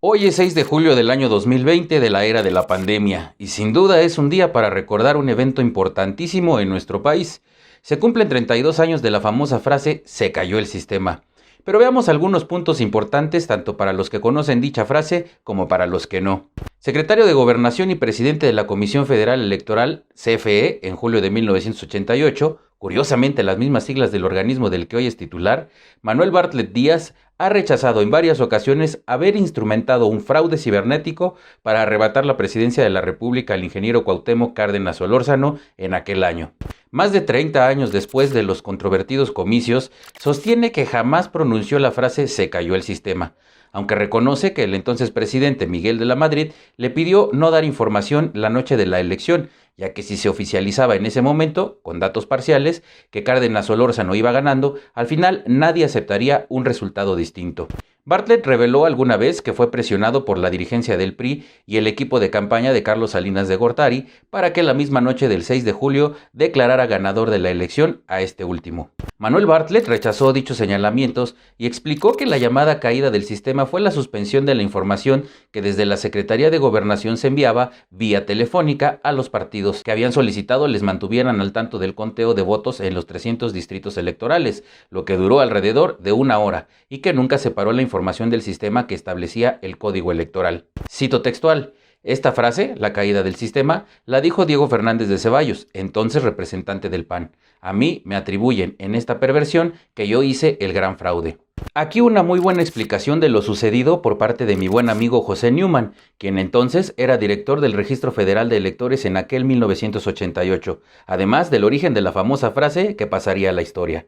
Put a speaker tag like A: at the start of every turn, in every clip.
A: Hoy es 6 de julio del año 2020 de la era de la pandemia y sin duda es un día para recordar un evento importantísimo en nuestro país. Se cumplen 32 años de la famosa frase "se cayó el sistema". Pero veamos algunos puntos importantes tanto para los que conocen dicha frase como para los que no. Secretario de Gobernación y presidente de la Comisión Federal Electoral, CFE, en julio de 1988, curiosamente las mismas siglas del organismo del que hoy es titular, Manuel Bartlett Díaz ha rechazado en varias ocasiones haber instrumentado un fraude cibernético para arrebatar la presidencia de la República al ingeniero Cuauhtémoc Cárdenas Solórzano en aquel año. Más de 30 años después de los controvertidos comicios, sostiene que jamás pronunció la frase "se cayó el sistema", aunque reconoce que el entonces presidente Miguel de la Madrid le pidió no dar información la noche de la elección, ya que si se oficializaba en ese momento, con datos parciales, que Cárdenas Solórzano iba ganando, al final nadie aceptaría un resultado distinto. Bartlett reveló alguna vez que fue presionado por la dirigencia del PRI y el equipo de campaña de Carlos Salinas de Gortari para que la misma noche del 6 de julio declarara ganador de la elección a este último. Manuel Bartlett rechazó dichos señalamientos y explicó que la llamada caída del sistema fue la suspensión de la información que desde la Secretaría de Gobernación se enviaba vía telefónica a los partidos que habían solicitado les mantuvieran al tanto del conteo de votos en los 300 distritos electorales, lo que duró alrededor de una hora y que nunca se paró la información del sistema que establecía el código electoral. Cito textual: esta frase, la caída del sistema, la dijo Diego Fernández de Ceballos, entonces representante del PAN. A mí me atribuyen en esta perversión que yo hice el gran fraude. Aquí una muy buena explicación de lo sucedido por parte de mi buen amigo José Newman, quien entonces era director del Registro Federal de Electores en aquel 1988, además del origen de la famosa frase que pasaría a la historia.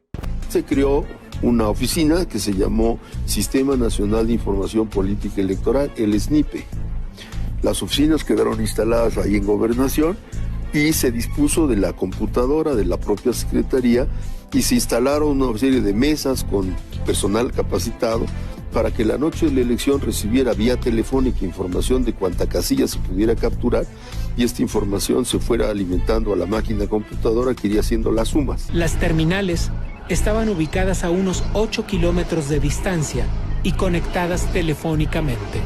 B: Se creó una oficina que se llamó Sistema Nacional de Información Política Electoral, el SNIPE. Las oficinas quedaron instaladas ahí en Gobernación y se dispuso de la computadora de la propia Secretaría y se instalaron una serie de mesas con personal capacitado para que la noche de la elección recibiera vía telefónica información de cuánta casilla se pudiera capturar y esta información se fuera alimentando a la máquina computadora que iría haciendo las sumas.
C: Las terminales estaban ubicadas a unos 8 kilómetros de distancia y conectadas telefónicamente.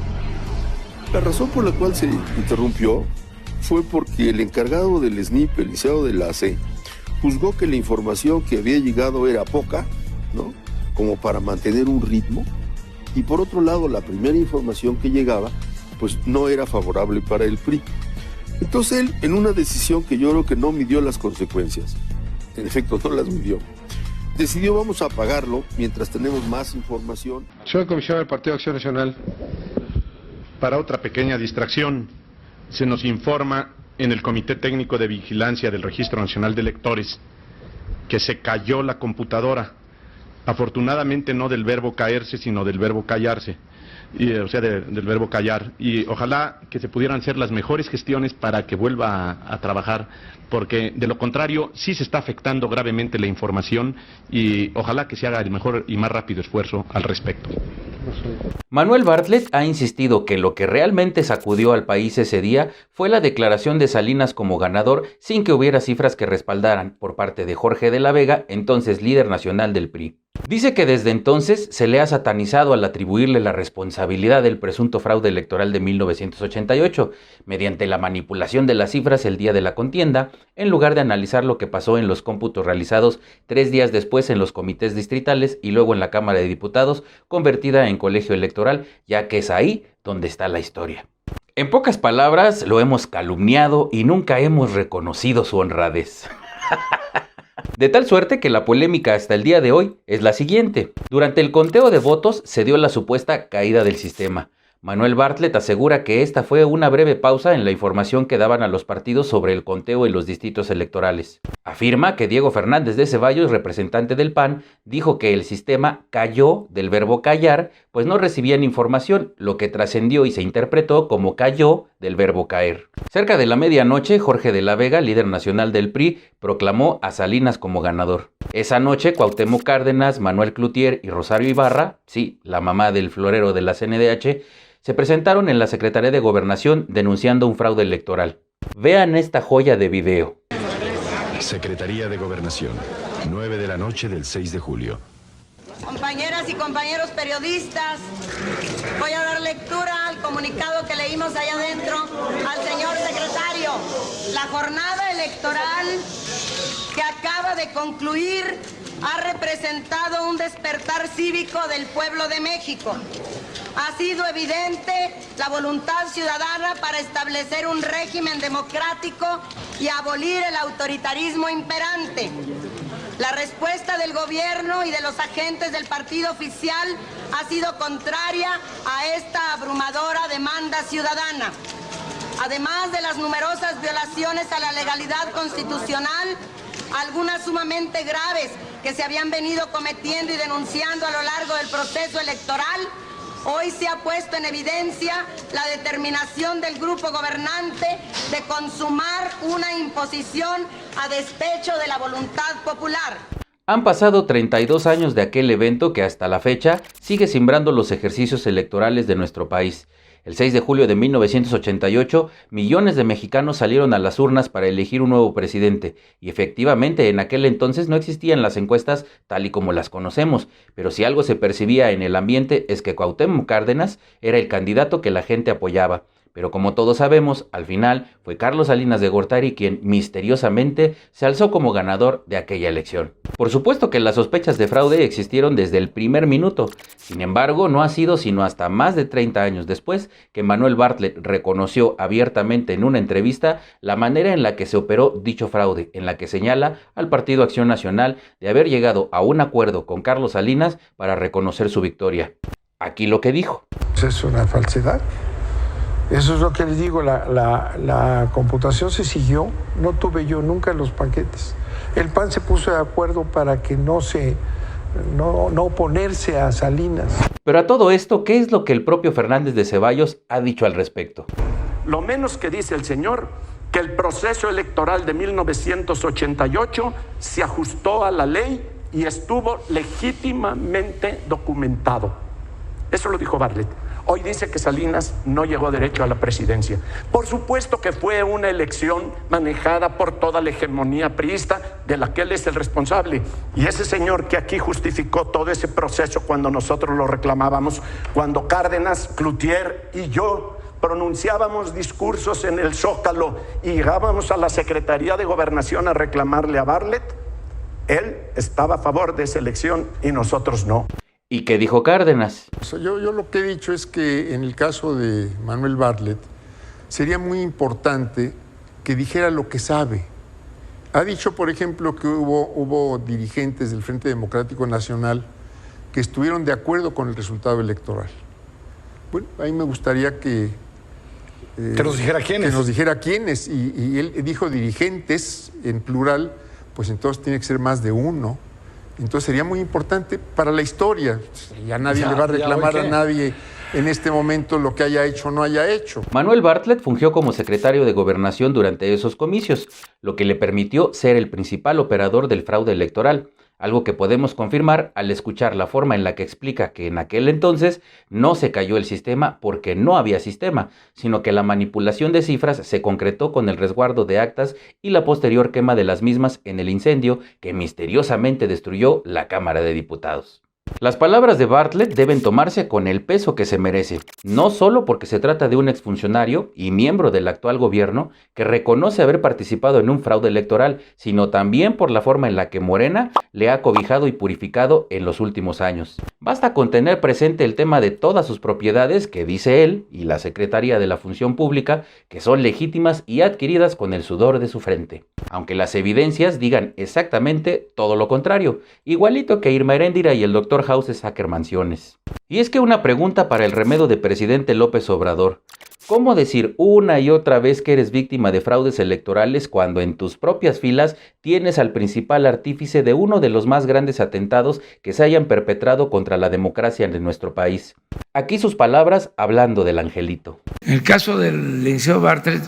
B: La razón por la cual se interrumpió fue porque el encargado del SNIP, el licenciado de la AC, juzgó que la información que había llegado era poca, ¿no?, como para mantener un ritmo, y por otro lado la primera información que llegaba pues no era favorable para el PRI. Entonces él, en una decisión que yo creo que no midió las consecuencias, en efecto no las midió, decidió vamos a apagarlo mientras tenemos más información.
D: Soy comisionado del Partido Acción Nacional. Para otra pequeña distracción, se nos informa en el Comité Técnico de Vigilancia del Registro Nacional de Electores que se cayó la computadora. Afortunadamente no del verbo caerse, sino del verbo callarse, del verbo callar. Y ojalá que se pudieran hacer las mejores gestiones para que vuelva a trabajar, porque de lo contrario sí se está afectando gravemente la información y ojalá que se haga el mejor y más rápido esfuerzo al respecto.
A: Manuel Bartlett ha insistido que lo que realmente sacudió al país ese día fue la declaración de Salinas como ganador sin que hubiera cifras que respaldaran por parte de Jorge de la Vega, entonces líder nacional del PRI. Dice que desde entonces se le ha satanizado al atribuirle la responsabilidad del presunto fraude electoral de 1988, mediante la manipulación de las cifras el día de la contienda, en lugar de analizar lo que pasó en los cómputos realizados 3 días después en los comités distritales y luego en la Cámara de Diputados, convertida en colegio electoral, ya que es ahí donde está la historia. En pocas palabras, lo hemos calumniado y nunca hemos reconocido su honradez. De tal suerte que la polémica hasta el día de hoy es la siguiente. Durante el conteo de votos se dio la supuesta caída del sistema. Manuel Bartlett asegura que esta fue una breve pausa en la información que daban a los partidos sobre el conteo en los distritos electorales. Afirma que Diego Fernández de Ceballos, representante del PAN, dijo que el sistema cayó del verbo callar, pues no recibían información, lo que trascendió y se interpretó como cayó del verbo caer. Cerca de la medianoche, Jorge de la Vega, líder nacional del PRI, proclamó a Salinas como ganador. Esa noche, Cuauhtémoc Cárdenas, Manuel Cloutier y Rosario Ibarra, sí, la mamá del florero de la CNDH, se presentaron en la Secretaría de Gobernación denunciando un fraude electoral. Vean esta joya de video.
E: Secretaría de Gobernación, 9 de la noche del 6 de julio.
F: Compañeras y compañeros periodistas, voy a dar lectura al comunicado que leímos allá adentro al señor secretario. La jornada electoral que acaba de concluir ha representado un despertar cívico del pueblo de México. Ha sido evidente la voluntad ciudadana para establecer un régimen democrático y abolir el autoritarismo imperante. La respuesta del gobierno y de los agentes del partido oficial ha sido contraria a esta abrumadora demanda ciudadana. Además de las numerosas violaciones a la legalidad constitucional, algunas sumamente graves que se habían venido cometiendo y denunciando a lo largo del proceso electoral, hoy se ha puesto en evidencia la determinación del grupo gobernante de consumar una imposición a despecho de la voluntad popular.
A: Han pasado 32 años de aquel evento que hasta la fecha sigue simbrando los ejercicios electorales de nuestro país. El 6 de julio de 1988, millones de mexicanos salieron a las urnas para elegir un nuevo presidente, y efectivamente en aquel entonces no existían las encuestas tal y como las conocemos, pero si algo se percibía en el ambiente es que Cuauhtémoc Cárdenas era el candidato que la gente apoyaba. Pero como todos sabemos, al final fue Carlos Salinas de Gortari quien misteriosamente se alzó como ganador de aquella elección. Por supuesto que las sospechas de fraude existieron desde el primer minuto. Sin embargo, no ha sido sino hasta más de 30 años después que Manuel Bartlett reconoció abiertamente en una entrevista la manera en la que se operó dicho fraude, en la que señala al Partido Acción Nacional de haber llegado a un acuerdo con Carlos Salinas para reconocer su victoria. Aquí lo que dijo.
G: Es una falsedad. Eso es lo que les digo, la computación se siguió, no tuve yo nunca los paquetes. El PAN se puso de acuerdo para que no oponerse a Salinas.
A: Pero a todo esto, ¿qué es lo que el propio Fernández de Ceballos ha dicho al respecto?
H: Lo menos que dice el señor, que el proceso electoral de 1988 se ajustó a la ley y estuvo legítimamente documentado. Eso lo dijo Bartlett. Hoy dice que Salinas no llegó derecho a la presidencia. Por supuesto que fue una elección manejada por toda la hegemonía priista de la que él es el responsable. Y ese señor que aquí justificó todo ese proceso cuando nosotros lo reclamábamos, cuando Cárdenas, Cloutier y yo pronunciábamos discursos en el Zócalo y llegábamos a la Secretaría de Gobernación a reclamarle a Bartlett, él estaba a favor de esa elección y nosotros no.
A: ¿Y qué dijo Cárdenas?
G: Yo lo que he dicho es que en el caso de Manuel Bartlett sería muy importante que dijera lo que sabe. Ha dicho, por ejemplo, que hubo dirigentes del Frente Democrático Nacional que estuvieron de acuerdo con el resultado electoral. Bueno, a mí me gustaría que
I: nos dijera quiénes.
G: Que nos dijera quiénes. Y él dijo dirigentes en plural, pues entonces tiene que ser más de uno. Entonces sería muy importante para la historia. Ya nadie le va a reclamar a nadie en este momento lo que haya hecho o no haya hecho.
A: Manuel Bartlett fungió como secretario de Gobernación durante esos comicios, lo que le permitió ser el principal operador del fraude electoral, algo que podemos confirmar al escuchar la forma en la que explica que en aquel entonces no se cayó el sistema porque no había sistema, sino que la manipulación de cifras se concretó con el resguardo de actas y la posterior quema de las mismas en el incendio que misteriosamente destruyó la Cámara de Diputados. Las palabras de Bartlett deben tomarse con el peso que se merece, no solo porque se trata de un exfuncionario y miembro del actual gobierno que reconoce haber participado en un fraude electoral, sino también por la forma en la que Morena le ha cobijado y purificado en los últimos años. Basta con tener presente el tema de todas sus propiedades que dice él y la Secretaría de la Función Pública que son legítimas y adquiridas con el sudor de su frente. Aunque las evidencias digan exactamente todo lo contrario, igualito que Irma Heréndira y el Dr. House de Sacker Mansiones. Y es que una pregunta para el remedo de presidente López Obrador: ¿cómo decir una y otra vez que eres víctima de fraudes electorales cuando en tus propias filas tienes al principal artífice de uno de los más grandes atentados que se hayan perpetrado contra la democracia en nuestro país? Aquí sus palabras hablando del angelito.
J: En el caso del licenciado Bartlett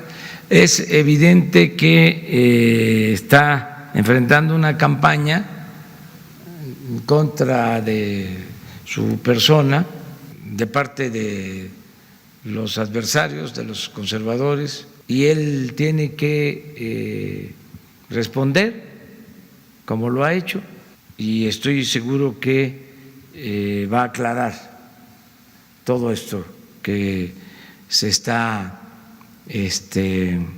J: es evidente que está enfrentando una campaña en contra de su persona de parte de los adversarios, de los conservadores, y él tiene que responder como lo ha hecho, y estoy seguro que va a aclarar todo esto que se está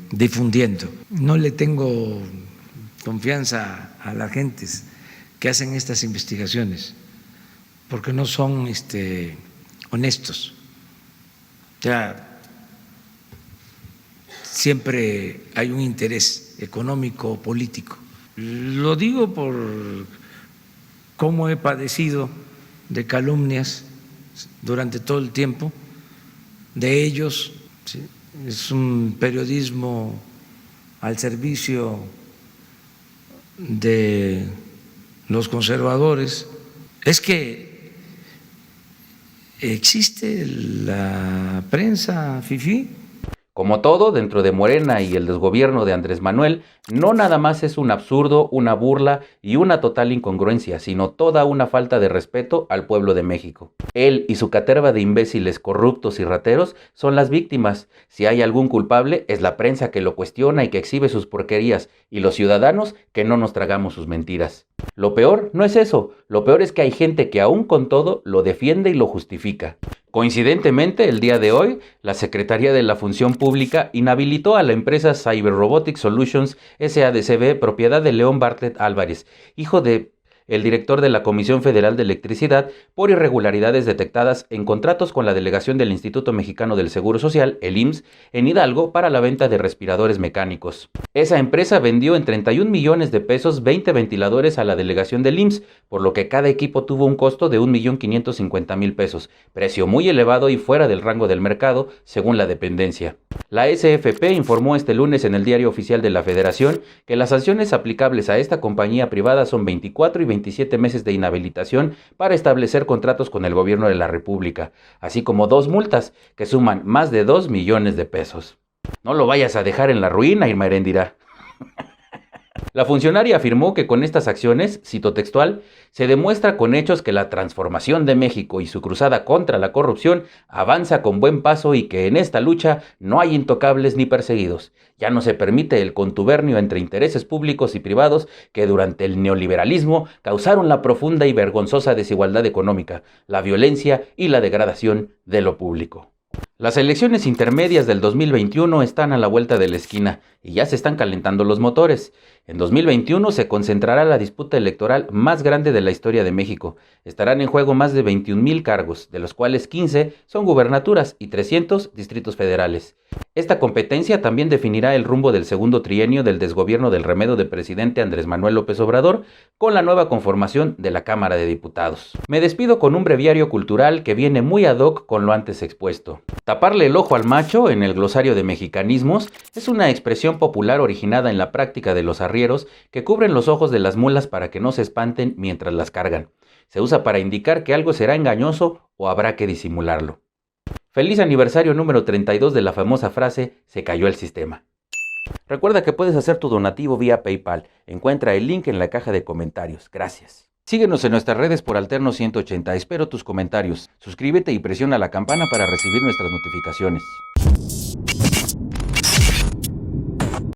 J: difundiendo. No le tengo confianza a las gentes que hacen estas investigaciones porque no son honestos. O sea, siempre hay un interés económico o político. Lo digo por cómo he padecido de calumnias durante todo el tiempo de ellos. ¿Sí? Es un periodismo al servicio de los conservadores. Es que existe la prensa fifí.
A: Como todo, dentro de Morena y el desgobierno de Andrés Manuel, no nada más es un absurdo, una burla y una total incongruencia, sino toda una falta de respeto al pueblo de México. Él y su caterva de imbéciles corruptos y rateros son las víctimas. Si hay algún culpable, es la prensa que lo cuestiona y que exhibe sus porquerías, y los ciudadanos que no nos tragamos sus mentiras. Lo peor no es eso, lo peor es que hay gente que aún con todo lo defiende y lo justifica. Coincidentemente, el día de hoy, la Secretaría de la Función Pública inhabilitó a la empresa Cyber Robotics Solutions SADCB, propiedad de León Bartlett Álvarez, hijo de el director de la Comisión Federal de Electricidad, por irregularidades detectadas en contratos con la delegación del Instituto Mexicano del Seguro Social, el IMSS, en Hidalgo para la venta de respiradores mecánicos. Esa empresa vendió en 31 millones de pesos 20 ventiladores a la delegación del IMSS, por lo que cada equipo tuvo un costo de 1.550.000 pesos, precio muy elevado y fuera del rango del mercado, según la dependencia. La SFP informó este lunes en el Diario Oficial de la Federación que las sanciones aplicables a esta compañía privada son 24 y 27 meses de inhabilitación para establecer contratos con el gobierno de la República, así como 2 multas que suman más de 2 millones de pesos. No lo vayas a dejar en la ruina, Irma Heréndira. La funcionaria afirmó que con estas acciones, cito textual, se demuestra con hechos que la transformación de México y su cruzada contra la corrupción avanza con buen paso y que en esta lucha no hay intocables ni perseguidos. Ya no se permite el contubernio entre intereses públicos y privados que durante el neoliberalismo causaron la profunda y vergonzosa desigualdad económica, la violencia y la degradación de lo público. Las elecciones intermedias del 2021 están a la vuelta de la esquina y ya se están calentando los motores. En 2021 se concentrará la disputa electoral más grande de la historia de México. Estarán en juego más de 21,000 cargos, de los cuales 15 son gubernaturas y 300 distritos federales. Esta competencia también definirá el rumbo del segundo trienio del desgobierno del remedo del presidente Andrés Manuel López Obrador con la nueva conformación de la Cámara de Diputados. Me despido con un breviario cultural que viene muy ad hoc con lo antes expuesto. Taparle el ojo al macho, en el glosario de mexicanismos, es una expresión popular originada en la práctica de los arrieros que cubren los ojos de las mulas para que no se espanten mientras las cargan. Se usa para indicar que algo será engañoso o habrá que disimularlo. Feliz aniversario número 32 de la famosa frase "se cayó el sistema". Recuerda que puedes hacer tu donativo vía PayPal. Encuentra el link en la caja de comentarios. Gracias. Síguenos en nuestras redes por Alterno 180. Espero tus comentarios. Suscríbete y presiona la campana para recibir nuestras notificaciones.